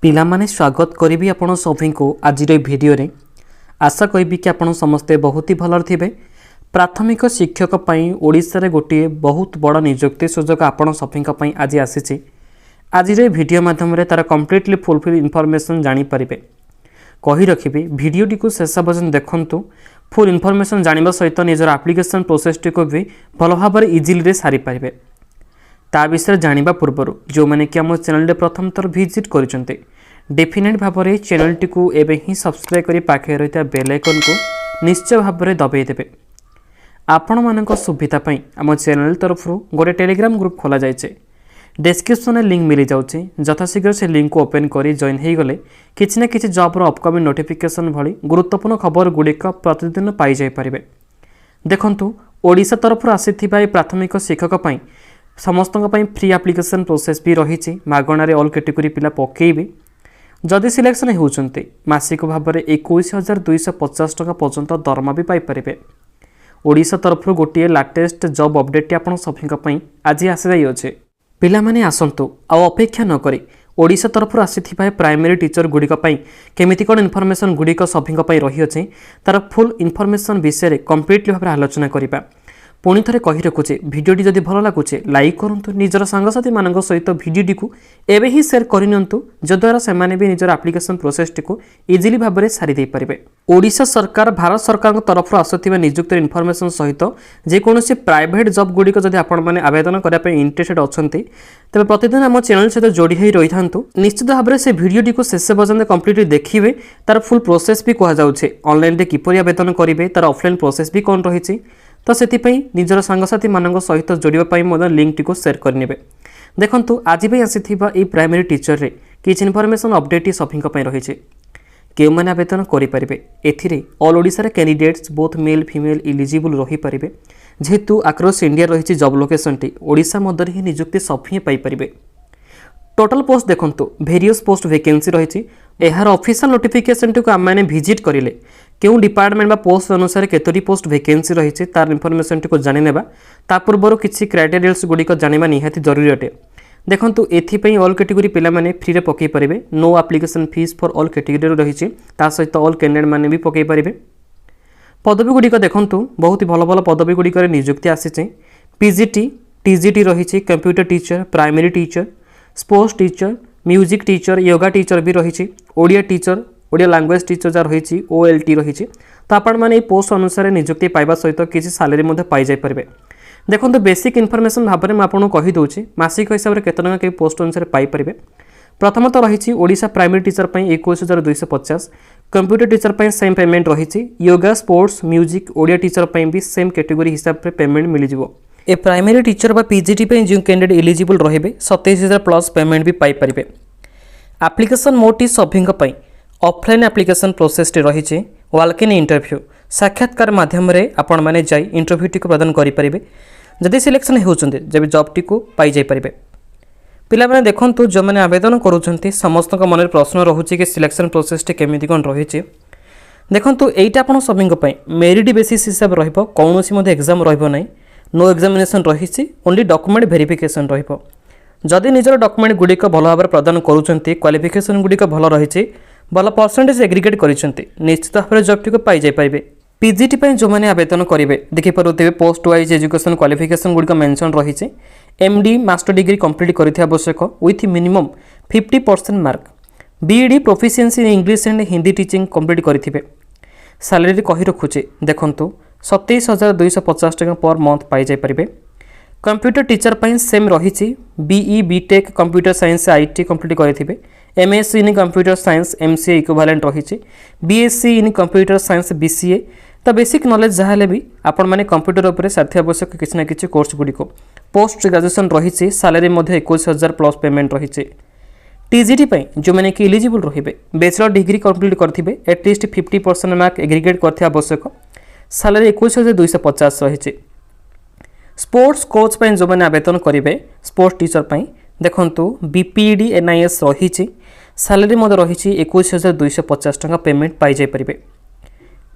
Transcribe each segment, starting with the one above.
पिलामाने स्वागत करी आपण सभी को आज भिडियो रे आशा करी कि आपण समस्ते बहुत ही भल थे। प्राथमिक शिक्षक ओडिशा रे गोटे बहुत बड़ नियुक्ति सुजोग आपण सभी आज आसी। आज भिडियो माध्यम तार कम्प्लीटली फुलफिल इनफॉरमेशन जानीपर कही रखी। भिडियोटी को शेष पर्यटन देखु। फुल इनफॉरमेशन जानिबा सहित निजर एप्लिकेशन प्रोसेस टी को भी भल भाव इजिली सारी पारे। ता विषय जानिबा पूर्व जो मैंने कि आम चैनल प्रथम थर विजिट करिसेंते डेफिनेट भाव में चैनल टी को एबे ही सब्सक्राइब करी पाखे रहिता बेल आइकन को निश्चय भाव में दबाई देबे। आपण मानक सुविधा पई आम चैनल तरफ गोटे टेलीग्राम ग्रुप खोला जायचे। डिस्क्रिप्शन लिंक मिल जाउचे। यथाशीघ्र से लिंक को ओपन करी जॉइन हो गले किछि ना किछि जॉब रो अपकमिंग नोटिफिकेशन भली गुरुत्वपूर्ण खबर गुड़िक प्रतिदिन पाई जाय परिबे। देखंतु ओडिशा तरफ आसीथिबा प्राथमिक शिक्षक पई समस्त फ्री एप्लिकेशन प्रोसेस भी रही। मागणार ऑल कैटेगरी पिला पकेबे। जदि सिलेक्शन होउचंते मासिक भाव में 21,250 टका पर्यंत दरमा भी पाइपर। ओडिशा तरफ गोटे लाटेस्ट जॉब अपडेट आपण सभी आज आसी जाई अछि। पिला माने आसंतु आ अपेक्षा न करी ओडिशा तरफ आसीथिबा प्राइमरी टीचर गुड़िक केमिति कोन इनफॉरमेशन गुड़िक सभी रही अछि तार फुल इनफॉरमेशन विषय कंप्लीटली भाव आलोचना करिबा। पुणी थे कही रखुचे भिडियोटी जदि भल लगुचे लाइक करंतु। निजर सांगसाथी मानक सहित भिडियोटी को एबे ही शेयर करनियंतु जद्वारा सेमाने भी निजर एप्लिकेशन प्रोसेस टी को इजिली भाव में सारी दे परिबे। ओडिशा सरकार भारत सरकार तरफ आसुथिबा नियुक्त इनफॉरमेशन सहित जेकोसी प्राइवेट जॉब गुड़िक जदि आपण माने आवेदन करिया पे इंटरेस्टेड अछंती तबे प्रतिदिन हम चैनल सहित जोड़ी होई रही थांतु। निश्चित भाव में से भिडियोटी को शेष पर्यंत कंप्लीटली देखिबे। तार फुल प्रोसेस भी कहा जाउछे। ऑनलाइन रे किपरि आवेदन करिवे तार ऑफलाइन प्रोसेस भी कोन रहिछि तो से निजर सांगसाथी मानक सहित जोड़ापी लिंक टी को शेयर करने। देखंतु आज भी आसीथिबा ए प्राइमरी टीचर रे किछि इनफॉरमेशन अपडेट सभी रही। के मैंने आवेदन करें एथिरे ऑल ओडिशा रे candidates both male female eligible रही पारे। जेहेतु आक्रॉस इंडिया रही job location T Odisha Madhya ही नियुक्ति सभी पाइपर। टोटल पोस्ट देखंतु वेरियस पोस्ट वैकेंसी रही। यार ऑफिशियल नोटिफिकेशन टी को आम मैंने विजिट करें क्यों डिपार्टमेंट बा पोस्ट अनुसार केतोटी पोस्ट वैकेंसी रही तार इनफॉरमेशन टी को जानि नेबा। ता पूर्व किछि क्राइटेरियास गुड़िक जानिबा निहाती जरूरी अटे। देखंतु एथिपई ऑल कैटेगरी पिला माने फ्री रे पकई परिबे। No application fees for all category रही। ता सहित ऑल कैंडिडेट माने भी पकई परिबे। पदवी गुड़िक देखंतु बहुत ही भल भल पदवी गुड़िक नियुक्ति आसी। पीजीटी टीजीटी रही। Computer teacher primary teacher sports teacher music teacher yoga teacher भी रही। Odia teacher Odia language teacher जहाँ रही ओएलटी रही। तो आपण मैंने पोस्ट अनुसार नियुक्ति पाइबा सहित किसी सालेरी पाई जाई परिबे। देखो बेसिक इनफॉरमेशन भाव में आपको कही दूसरी मासिक हिसाब से केतना के पोस्ट अनुसार पाइपर। प्रथमतः रही Odisha primary teacher 21,250। Computer teacher same payment रही। Yoga sports music Odia teacher भी सेम कैटेगरी हिसाब से पेमेंट मिल जाव। ए प्राइमरी टीचर बा पीजीटी जो कैंडिडेट इलिजिबल रहे 27,000 प्लस पेमेंट भी पाइपर। एप्लिकेशन मोड टी सभी ऑफलाइन एप्लिकेशन प्रोसेस टी रही। वॉक इन इंटरव्यू साक्षात्कार माध्यम रे आपण माने जाई इंटरव्यू टी को प्रदान करि परिबे। जदि सिलेक्शन होउचंते जब जॉब टी को पाई जाई परिबे। पिला माने देखंतु जो माने आवेदन करूचंते समस्त को मन प्रश्न रहउची कि सिलेक्शन प्रोसेस टी केमिति कोन रहिछि। देखंतु एइटा आपण सभी पई मेरिट बेसिस हिसाब रहइबो। कोनोसी मध्ये एग्जाम रहइबो नै। नो एग्जामिनेशन रहिछि। ओनली डॉक्यूमेंट वेरिफिकेशन रहइबो। जदि निजर डॉक्यूमेंट गुड़िक भल भाव प्रदान करूचंते क्वालिफिकेशन गुड़िक भल रही भल परसेंटेज एग्रीगेट करिसेंते निश्चित भाव में जॉब टी को पाई जाई परिबे। पीजीटी जो मैंने आवेदन करेंगे देखि पारुथिबे पोस्ट वाइज एजुकेशन क्वालिफिकेशन गुड़िक मेंशन रही। एमडी मास्टर डिग्री कंप्लीट करिथि आवश्यक with minimum 50% mark. BEd proficiency in English and Hindi teaching complete करिथिबे। सैलरी कही रखुचे देखंतु 27,250 टका पर मंथ पाई जाई परिबे। कंप्यूटर टीचर सेम रही। BE BTech computer science IT complete करेंगे। MSc in computer science MCA equivalent रही। BSc in computer science BCA तो बेसिक नॉलेज जहाँ भी आपण मैंने कंप्यूटर उपर साथी आवश्यक किसी ना किसी कोर्स गुड़िक। पोस्ट ग्रेजुएशन रही। सैलरी 21,000 प्लस पेमेंट रही। टीजीटी जो मैंने कि इलिजिबल रहे बैचलर डिग्री कंप्लीट करेंगे एटलिस्ट 50% मार्क एग्रीगेट करते आवश्यक। सैलरी 21,250 रही। स्पोर्ट्स कोच जो मैंने आवेदन करेंगे स्पोर्ट्स टीचर देखंतु बीपीडी एनआईएस रही। सैलरी रही 21,250 टका पेमेंट पाई जाई परिबे।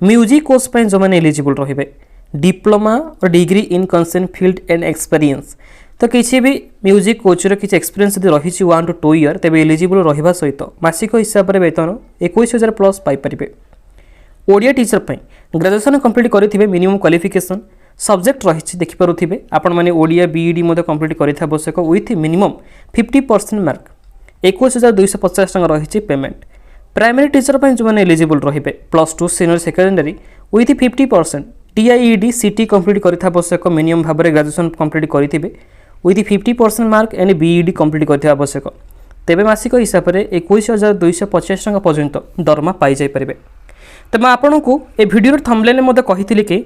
म्यूजिक कोर्स जो मैंने एलिजिबल रहे डिप्लोमा और degree in concern field and experience तो किसी भी म्यूजिक कोचर किसी एक्सपीरियंस यदि रही 1 to 2 ईयर तेज एलिजिबल रहा सहित मासिक हिसाब से वेतन 21,000 प्लस पाइपर। ओडिया टीचर पर ग्रेजुएशन कंप्लीट करेंगे मिनिमम क्वालिफिकेशन सब्जेक्ट रही देखिपे आपण मैंने ओडिया बीईडी कंप्लीट कर आवश्यक विथ मिनिमम 50% मार्क 21,250 टका रही पेमेंट। प्राइमरी टीचर पर जो मैंने एलिजिबल रे +2 सीनियर सेकेंडरी विथ 50% टीआईईडी सीटी कंप्लीट कर आवश्यक मिनिमम भाव में ग्रेजुएशन कंप्लीट करेंगे with 50% mark and B.Ed complete कर आवश्यक तेज मासिक हिसाब से 21,250 टका पर्यंत दरमा पाई जापरेंगे। तो मैं आपन को ए वीडियो थंबनेल में कही कि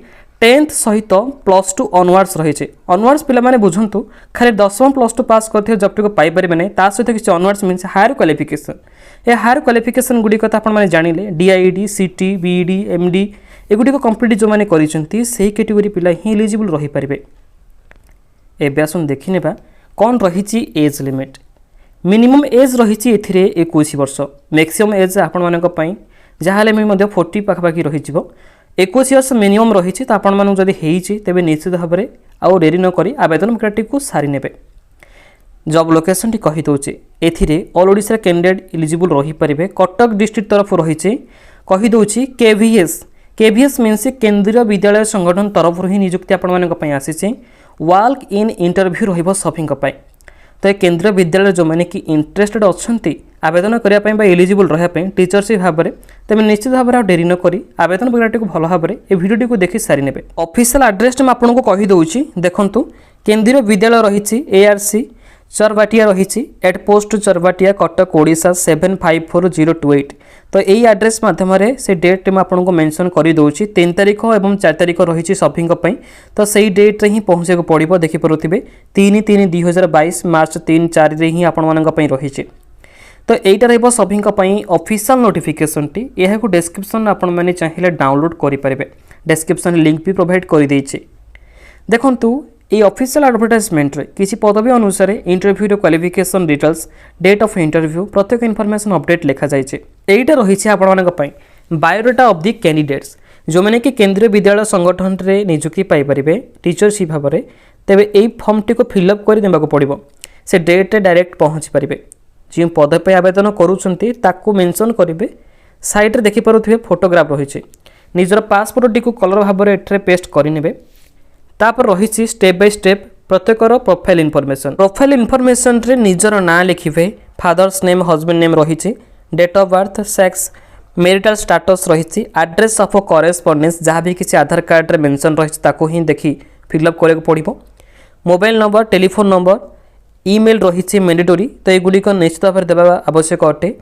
10th सहित +2 ऑनवर्ड्स रही ऑनवर्ड्स पिला माने बुझंतु खाली 10th +2 पास करते जबटी को पाइपर नहीं ता सहित किसी ऑनवर्ड्स मीन्स हायर क्वालिफिकेशन। ये हायर क्वालिफिकेशन गुड़िक तो आप जानिले डीआईडी सीटी बीईडी एमडी एगुड़ी कंप्लीट जो मैंने करी कैटेगोरी पिला ही एलिजिबल रही पारे। एबे आसुन देखि नेबा कौन रही एज लिमिट। मिनिमम एज रही 21 वर्ष मैक्सिमम एज आपण मानक पई जहाँ भी 40 पाखापाखि रही 21 वर्ष मिनिमम रही तो आपण मानक जदि हेइछि तेबे निश्चित भाव में आउ डेरी न करी आवेदन प्रक्रिया को सारी नेबे। जॉब लोकेशन टी कहि दउछि एथिरे ऑल ओडिशा कैंडिडेट एलिजिबल रही पारिबे। कटक डिस्ट्रिक्ट तरफ रही कहि दउछि केवीएस मीन्स केंद्रीय विद्यालय संगठन तरफ ही नियुक्ति आपण मानक पई आसीछि। वाल्क इन इंटरव्यू रहिबो सफिंग पई तो ये केंद्रीय विद्यालय जो मैंने कि इंटरेस्टेड अच्छा आवेदन करने एलिजिबल रहा टीचरशिप भाव में तेज निश्चित भाव में डेरी नक आवेदन प्रक्रिया को भल भाव में ये वीडियो को देखि सारी ने। ऑफिशियल एड्रेस मैं आपको कहीदे देखूँ केंद्रीय विद्यालय रही ARC चरबाटिया रही एट पोस्ट चरबाटिया कटक ओडिशा 754028 तो यही एड्रेस मध्यम से डेट में आपको मेंशन कर दूसरी 3 तारीख और 4 तारीख रही सफिंग तो सही डेट रे ही पहुँचे पड़ो देखिपे 3/3/2022 मार्च 3-4 ही आपण रही तो यहीटा रही सफिंग ऑफिशियल नोटिफिकेशन टी यह डिस्क्रिप्शन आपण मैंने चाहिए डाउनलोड करेंगे डिस्क्रिप्शन लिंक भी प्रोवाइड कर देखु ये ऑफिशियल एडवर्टाइजमेंट रे किसी पदवी अनुसार interview qualification details date of interview प्रत्येक इनफॉरमेशन अपडेट लिखा जाइए। एटा रही आपण बायोडाटा ऑफ द कैंडिडेट्स जो मैंने कि केंद्रीय विद्यालय संगठन रे नियुक्ति पाइपर टीचरशिप भाव में तेरे यही फॉर्म टी को फिलअप कर देवाक पड़ो से डेट डायरेक्ट पहुँची पारे जो पद आवेदन करूँ मेंशन करेंगे साइड रे देखिपे फोटोग्राफ रही निजर पासपोर्ट टी को कलर भाव में एठरे पेस्ट करेंगे तापर रही स्टेप बाय स्टेप प्रत्येकर प्रोफाइल इनफॉरमेशन रे निजर ना लिखिबे फादर्स नेम हस्बैंड नेम रही date of birth sex marital status रही एड्रेस ऑफ करेस्पोंडेंस जहाँ भी किसी आधार कार्ड रे मेंशन रही ही देखी फिलअप करने पड़ो mobile number telephone number email रही मैंडेटोरी तो युड़िक निश्चित भाव में देवा आवश्यक अटे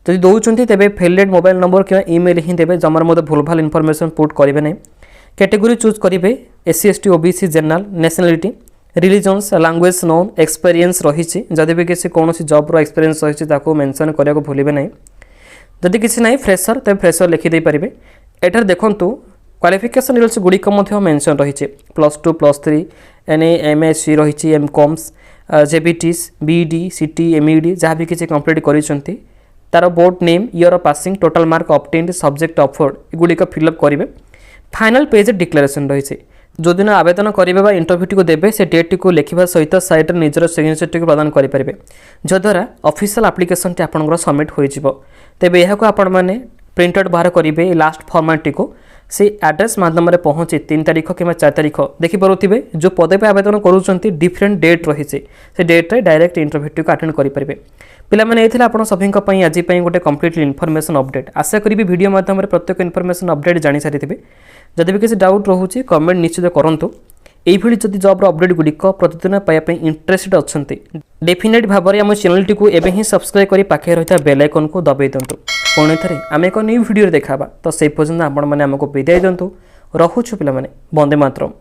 जब दौरान तेज फेलेड मोबाइल नंबर कि ईमेल ही देवे जमार मत भूल भाल इनफॉरमेशन पुट करेंगे नहीं। कैटेगरी चूज करेंगे SC ST OBC general nationality religions language known experience रही जदि भी किसी कौन जॉब रो एक्सपीरियंस रही मेंशन करने को भूलें नहीं जदि किसी ना फ्रेशर तेज फ्रेशर लिखिदे पारे। एठार देखूँ क्वालिफिकेशन डिटेल्स गुड़िक मेंशन रही +2 +3 NA MSc रही MComs JBTs BD CT MED जहाँ भी किसी कंप्लीट करी तार board name year of passing total mark obtained subject offered गुड़िक फिलअप करेंगे। फाइनल पेज डिक्लेरेशन रही जो दिन आवेदन करेंगे इंटरव्यू टी को देवे से डेट को लिखा सहित साइट निजर सिग्नेचर टी प्रदान करेंगे जद्वारा ऑफिशियल एप्लिकेशन टी आपंकर सबमिट हो तेबे यह आपण मैंने प्रिंटआउट बाहर करेंगे लास्ट फॉर्मेट टी को से एड्रेस माध्यम पहुँचे 3 तारीख कि 4 तारीख देखिपे जो पदे आवेदन करूँ डिफरेंट डेट रही से डेट रे डायरेक्ट इंटरव्यू टी को अटेंड करेंगे। पिलाने ये आप सभी आज गोटे कम्प्लीटली इनफॉरमेशन अपडेट आशा करी वीडियो माध्यम प्रत्येक इनफॉरमेशन अपडेट जानी सारी जदि भी किसी डाउट रोचे कमेंट निश्चित करूँ। यही जदि जॉब अपडेट गुड़िक प्रतिदिन पाइप इंटरेस्टेड अच्छा डेफिनेट भाव में आम चैनल टी को एवं ही सब्सक्राइब कर पाखे रही बेल आइकन को दबाई दिंतु पुणी थे आम एक न्यू वीडियो देखा तो से पर्यटन आपण मैंने आमको विदाय दिंतु रखुछु पिला माने वंदे मातरम।